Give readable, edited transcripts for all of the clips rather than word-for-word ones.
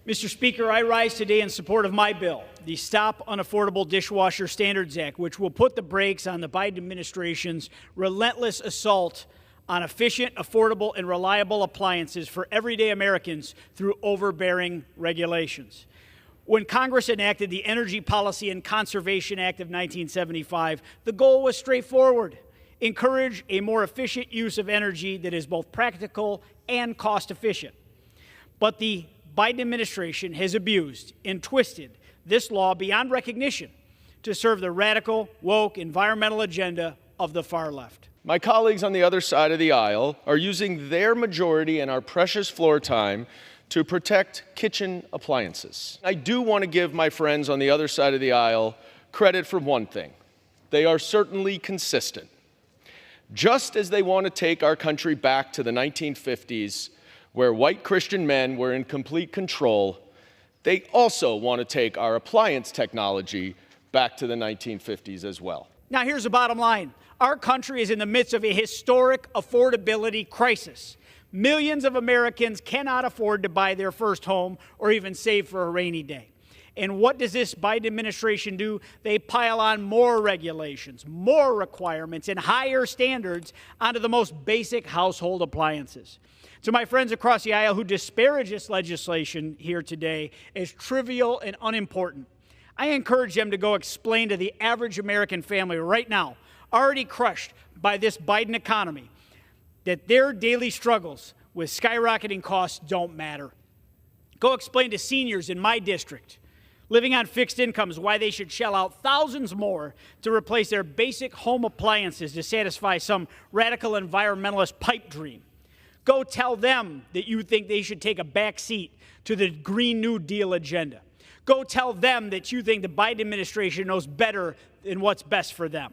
Mr. Speaker, I rise today in support of my bill, the Stop Unaffordable Dishwasher Standards Act, which will put the brakes on the Biden administration's relentless assault on efficient, affordable, and reliable appliances for everyday Americans through overbearing regulations. When Congress enacted the Energy Policy and Conservation Act of 1975, the goal was straightforward: encourage a more efficient use of energy that is both practical and cost efficient. But the Biden administration has abused and twisted this law beyond recognition to serve the radical, woke, environmental agenda of the far left. My colleagues on the other side of the aisle are using their majority and our precious floor time to protect kitchen appliances. I do want to give my friends on the other side of the aisle credit for one thing. They are certainly consistent. Just as they want to take our country back to the 1950s, where white Christian men were in complete control, they also want to take our appliance technology back to the 1950s as well. Now, here's the bottom line. Our country is in the midst of a historic affordability crisis. Millions of Americans cannot afford to buy their first home or even save for a rainy day. And what does this Biden administration do? They pile on more regulations, more requirements, and higher standards onto the most basic household appliances. To my friends across the aisle who disparage this legislation here today as trivial and unimportant, I encourage them to go explain to the average American family right now, already crushed by this Biden economy, that their daily struggles with skyrocketing costs don't matter. Go explain to seniors in my district living on fixed incomes why they should shell out thousands more to replace their basic home appliances to satisfy some radical environmentalist pipe dream. Go tell them that you think they should take a back seat to the Green New Deal agenda. Go tell them that you think the Biden administration knows better than what's best for them.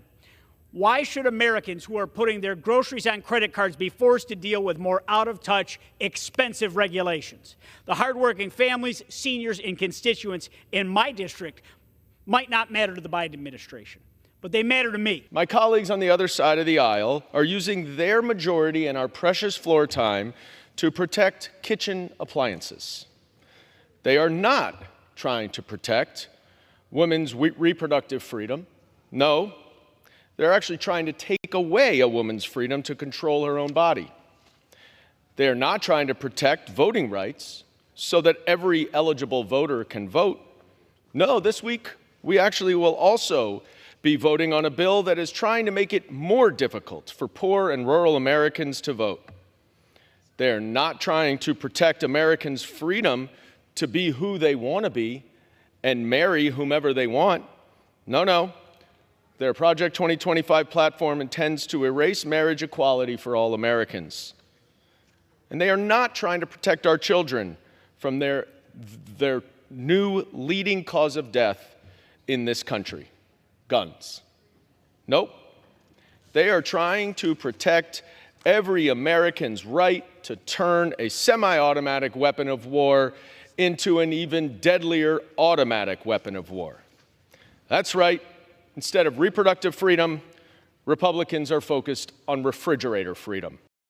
Why should Americans who are putting their groceries on credit cards be forced to deal with more out-of-touch, expensive regulations? The hardworking families, seniors, and constituents in my district might not matter to the Biden administration, but they matter to me. My colleagues on the other side of the aisle are using their majority and our precious floor time to protect kitchen appliances. They are not trying to protect women's reproductive freedom. No. They're actually trying to take away a woman's freedom to control her own body. They are not trying to protect voting rights so that every eligible voter can vote. No, this week we actually will also be voting on a bill that is trying to make it more difficult for poor and rural Americans to vote. They are not trying to protect Americans' freedom to be who they want to be and marry whomever they want. No. Their Project 2025 platform intends to erase marriage equality for all Americans. And they are not trying to protect our children from their new leading cause of death in this country, guns. Nope. They are trying to protect every American's right to turn a semi-automatic weapon of war into an even deadlier automatic weapon of war. That's right. Instead of reproductive freedom, Republicans are focused on refrigerator freedom.